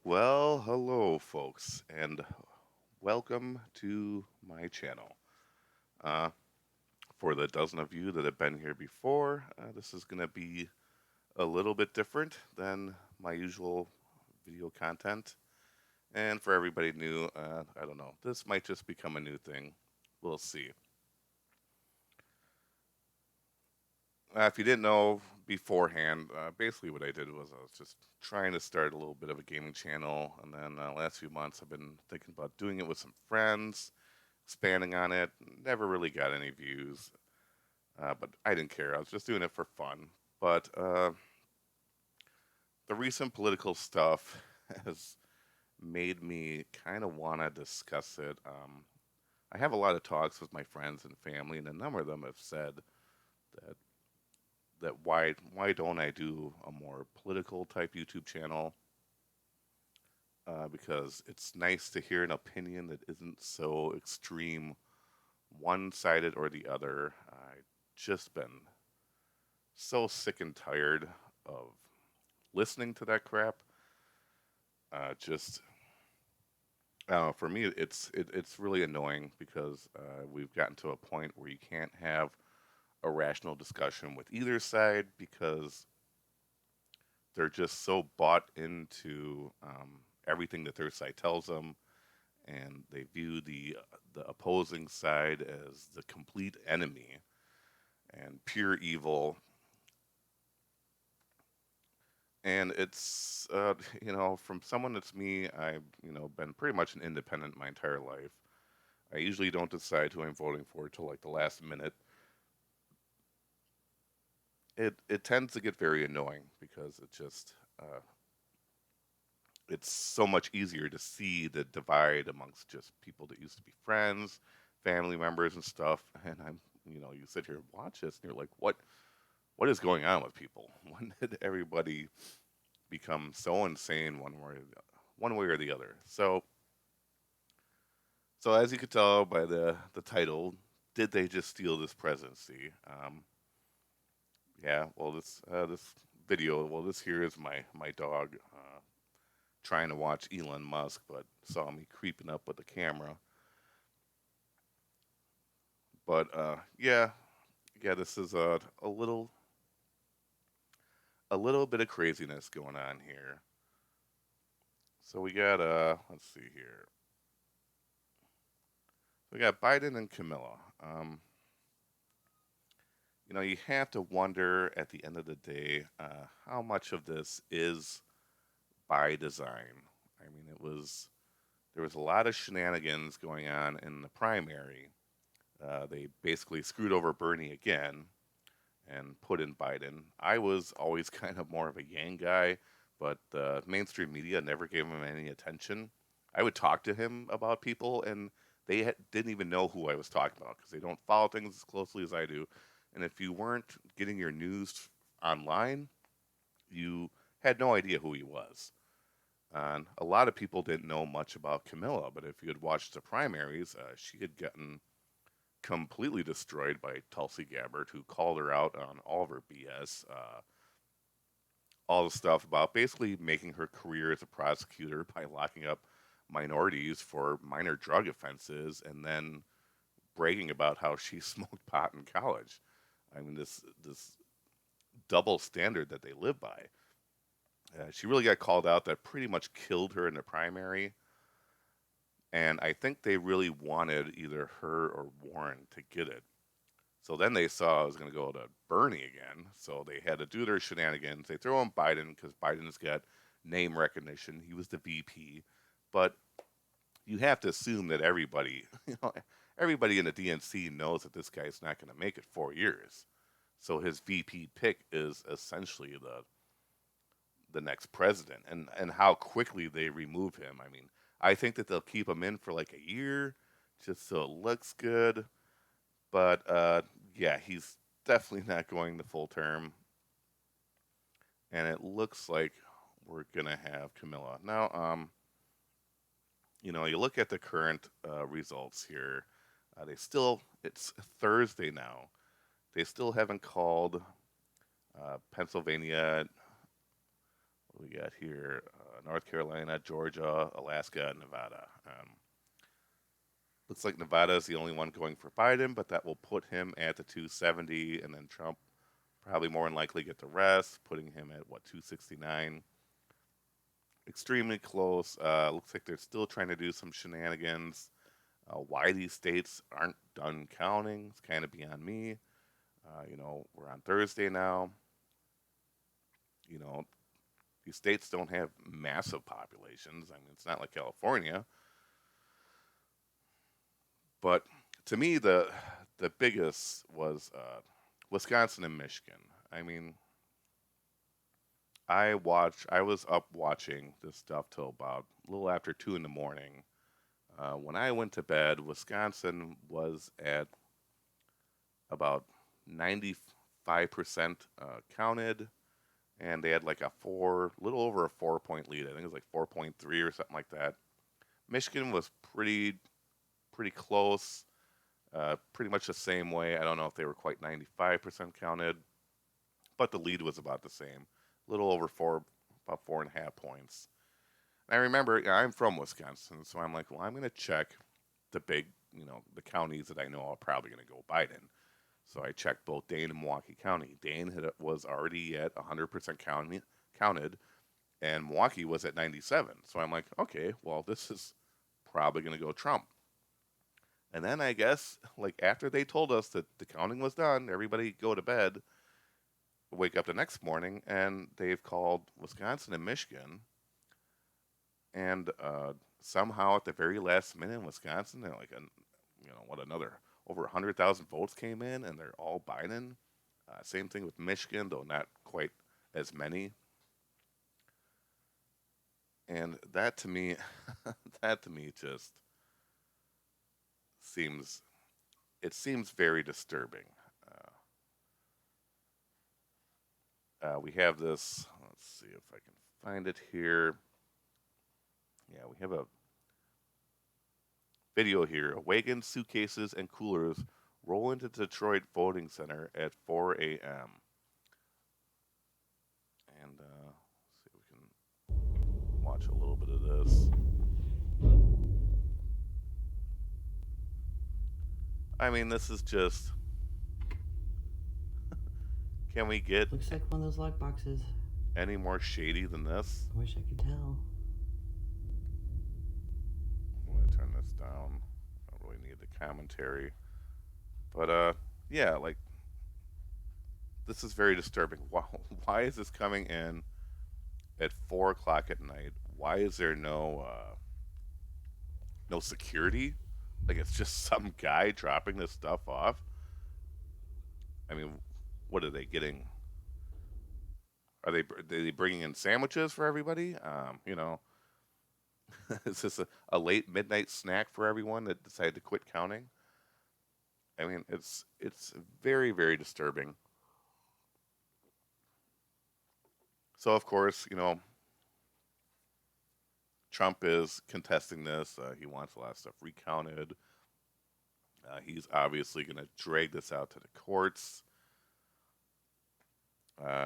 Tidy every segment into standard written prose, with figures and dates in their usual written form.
Well, hello, folks, and welcome to my channel. Uh, for the dozen of you that have been here before, this is going to be a little bit different than my usual video content. And for everybody new, I don't know, this might just become a new thing. We'll see. If you didn't know beforehand, basically what I did was I was just trying to start a little bit of a gaming channel, and then last few months I've been thinking about doing it with some friends, expanding on it. Never really got any views, but I didn't care. I was just doing it for fun. But the recent political stuff has made me kind of want to discuss it. I have a lot of talks with my friends and family, and a number of them have said that why don't I do a more political type YouTube channel? Because it's nice to hear an opinion that isn't so extreme, one-sided or the other. I just been so sick and tired of listening to that crap. Just for me, it's really annoying because we've gotten to a point where you can't have a rational discussion with either side because they're just so bought into everything that their side tells them, and they view the opposing side as the complete enemy and pure evil. And it's from someone that's me, I've been pretty much an independent my entire life. I usually don't decide who I'm voting for till like the last minute. It tends to get very annoying because it's so much easier to see the divide amongst just people that used to be friends, family members and stuff. And you sit here and watch this and you're like, what is going on with people? When did everybody become so insane one way or the other? So as you could tell by the title, did they just steal this presidency? Yeah. Well, this video. Well, this here is my dog trying to watch Elon Musk, but saw me creeping up with the camera. But yeah, this is a little bit of craziness going on here. So we got let's see here. We got Biden and Camilla. You have to wonder at the end of the day how much of this is by design. I mean, there was a lot of shenanigans going on in the primary. They basically screwed over Bernie again and put in Biden. I was always kind of more of a Yang guy, but the mainstream media never gave him any attention. I would talk to him about people, and they didn't even know who I was talking about because they don't follow things as closely as I do. And if you weren't getting your news online, you had no idea who he was. And a lot of people didn't know much about Camilla, but if you had watched the primaries, she had gotten completely destroyed by Tulsi Gabbard, who called her out on all of her BS, all the stuff about basically making her career as a prosecutor by locking up minorities for minor drug offenses, and then bragging about how she smoked pot in college. I mean, this double standard that they live by. She really got called out. That pretty much killed her in the primary. And I think they really wanted either her or Warren to get it. So then they saw it was going to go to Bernie again. So they had to do their shenanigans. They throw in Biden because Biden's got name recognition. He was the VP. But you have to assume that everybody in the DNC knows that this guy's not going to make it 4 years. So his VP pick is essentially the next president, and how quickly they remove him. I mean, I think that they'll keep him in for like a year just so it looks good. But yeah, he's definitely not going the full term, and it looks like we're gonna have Camilla now. You look at the current results here. It's Thursday now. They still haven't called Pennsylvania. We got here North Carolina, Georgia, Alaska, and Nevada. Looks like Nevada is the only one going for Biden, but that will put him at the 270, and then Trump probably more than likely get the rest, putting him at what 269. Extremely close. Looks like they're still trying to do some shenanigans. Why these states aren't done counting is kind of beyond me. We're on Thursday now. You know, these states don't have massive populations. I mean, it's not like California, but to me, the biggest was Wisconsin and Michigan. I mean, I was up watching this stuff till about a little after 2 in the morning. When I went to bed, Wisconsin was at about 95% counted, and they had like little over a 4 point lead. I think it was like 4.3 or something like that. Michigan was pretty close, pretty much the same way. I don't know if they were quite 95% counted, but the lead was about the same, a little over about 4.5 points. And I remember I'm from Wisconsin, so I'm like, well, I'm going to check the the counties that I know are probably going to go Biden. So I checked both Dane and Milwaukee County. Was already at 100% counted, and Milwaukee was at 97. So I'm like, okay, well, this is probably going to go Trump. And then I guess, like after they told us that the counting was done, everybody go to bed, wake up the next morning, and they've called Wisconsin and Michigan, and somehow at the very last minute in Wisconsin, they're like, another over 100,000 votes came in, and they're all Biden. Same thing with Michigan, though not quite as many. And that to me, that to me just seems seems very disturbing. We have this. Let's see if I can find it here. Yeah, we have a video here. Wagons, suitcases, and coolers roll into Detroit voting center at 4 a.m. And see if we can watch a little bit of this. I mean, this is just. Can we get Looks like one of those lockboxes. any more shady than this? I wish I could tell. I'm gonna turn this down. I don't really need the commentary, but yeah, like this is very disturbing. Why is this coming in at 4 o'clock at night? Why is there no security? Like it's just some guy dropping this stuff off. I mean, what are they getting? Are they bringing in sandwiches for everybody? Is this a late midnight snack for everyone that decided to quit counting? I mean, it's very very disturbing. So of course, Trump is contesting this. He wants a lot of stuff recounted. He's obviously going to drag this out to the courts.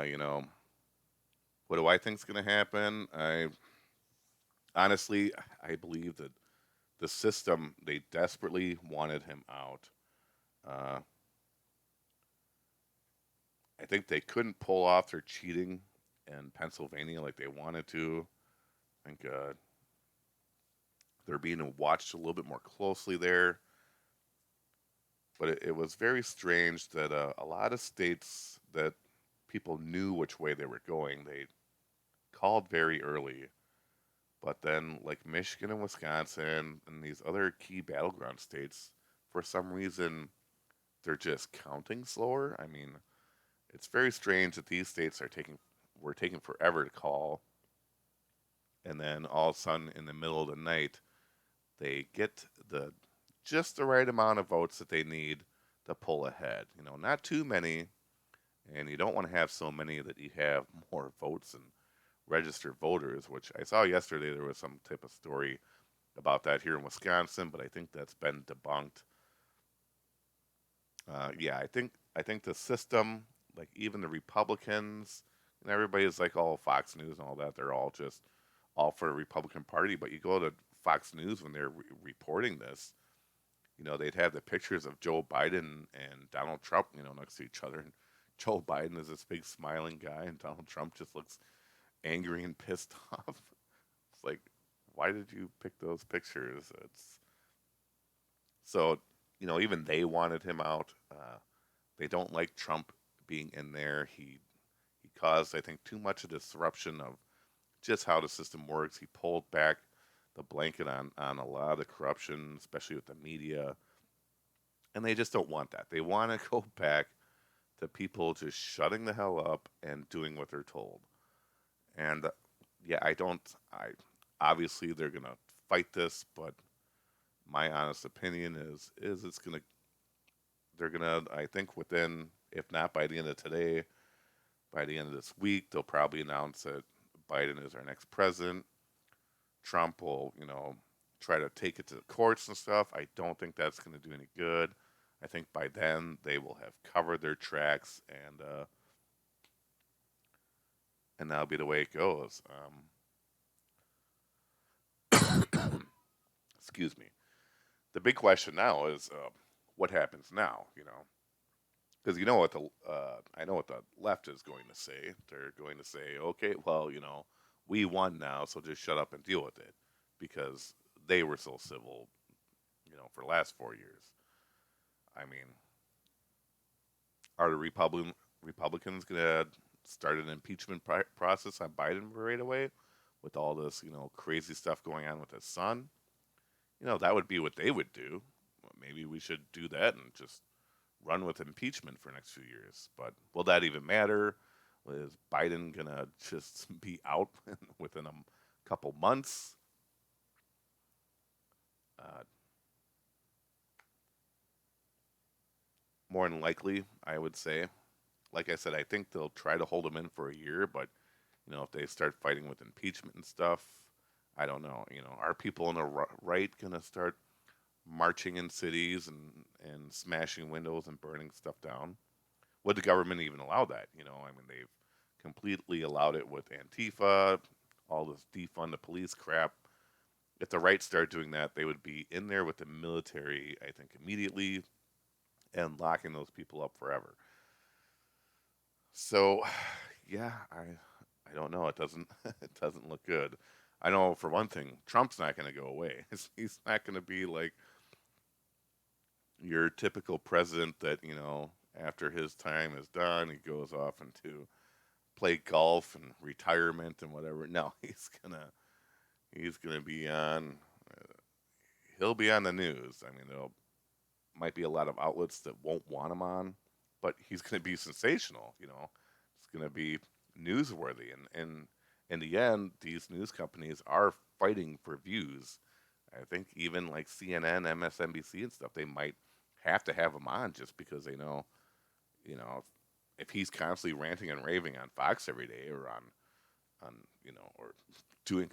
You know, what do I think is going to happen? Honestly, I believe that the system they desperately wanted him out. Uh, I think they couldn't pull off their cheating in Pennsylvania like they wanted to. I think they're being watched a little bit more closely there. But it was very strange that a lot of states that people knew which way they were going, they called very early. But then, like Michigan and Wisconsin and these other key battleground states, for some reason, they're just counting slower. I mean, it's very strange that these states were taking forever to call, and then all of a sudden, in the middle of the night, they get just the right amount of votes that they need to pull ahead. Not too many, and you don't want to have so many that you have more votes than registered voters, which I saw yesterday there was some type of story about that here in Wisconsin, but I think that's been debunked. Yeah, I think the system, like even the Republicans, And everybody's like, all Fox News and all that. They're all just all for the Republican Party. But you go to Fox News when they're reporting this, they'd have the pictures of Joe Biden and Donald Trump, next to each other. And Joe Biden is this big smiling guy, and Donald Trump just looks angry and pissed off. It's like, why did you pick those pictures? It's so, even they wanted him out. They don't like Trump being in there. He caused, I think, too much of disruption of just how the system works. He pulled back the blanket on a lot of the corruption, especially with the media, and they just don't want that. They want to go back to people just shutting the hell up and doing what they're told. And yeah, I don't. I obviously they're gonna fight this, but my honest opinion is it's gonna they're gonna I think within, if not by the end of today, by the end of this week, they'll probably announce that Biden is our next president. Trump will, try to take it to the courts and stuff. I don't think that's going to do any good. I think by then they will have covered their tracks, and that'll be the way it goes. Excuse me. The big question now is what happens now. Because what the I know what the left is going to say. They're going to say, okay, well, we won now, so just shut up and deal with it, because they were so civil, for the last 4 years. I mean, are the Republicans going to start an impeachment process on Biden right away with all this, crazy stuff going on with his son? That would be what they would do. Maybe we should do that and just run with impeachment for the next few years. But will that even matter? Is Biden gonna just be out within a couple months? Uh, More than likely, I would say. Like I said, I think they'll try to hold him in for a year, but if they start fighting with impeachment and stuff, I don't know. Are people on the right gonna start marching in cities and smashing windows and burning stuff down? Would the government even allow that? I mean, they've completely allowed it with Antifa, all this defund the police crap. If the right started doing that, they would be in there with the military, I think, immediately, and locking those people up forever. So, yeah, I don't know. It doesn't it doesn't look good. I know for one thing, Trump's not going to go away. He's not going to be like your typical president that after his time is done, he goes off into play golf and retirement and whatever. No, he's gonna be on. Uh, he'll be on the news. I mean, there might be a lot of outlets that won't want him on, but he's gonna be sensational. It's gonna be newsworthy, and in the end, these news companies are fighting for views. I think even like CNN, MSNBC, and stuff, they might have to have him on just because they know, you know, if he's constantly ranting and raving on Fox every day, or on or doing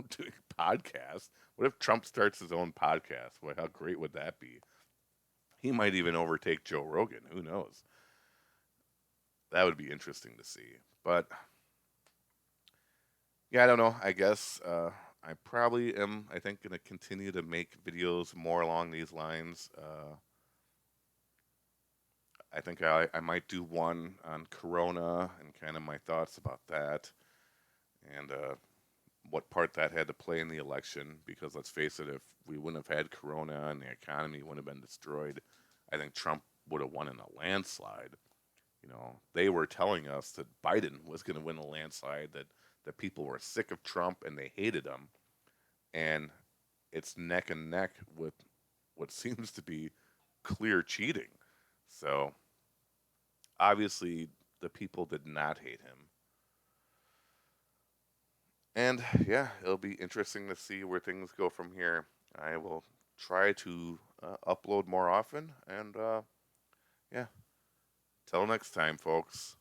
doing podcasts. What if Trump starts his own podcast? Well, how great would that be? He might even overtake Joe Rogan. Who knows? That would be interesting to see. But yeah, I don't know. I guess I probably am. I think going to continue to make videos more along these lines. I think I might do one on Corona and kind of my thoughts about that, and what part that had to play in the election. Because let's face it, if we wouldn't have had Corona and the economy wouldn't have been destroyed, I think Trump would have won in a landslide. They were telling us that Biden was going to win a landslide, that people were sick of Trump and they hated him, and it's neck and neck with what seems to be clear cheating. So obviously, the people did not hate him. And yeah, it'll be interesting to see where things go from here. I will try to upload more often. And yeah, till next time, folks.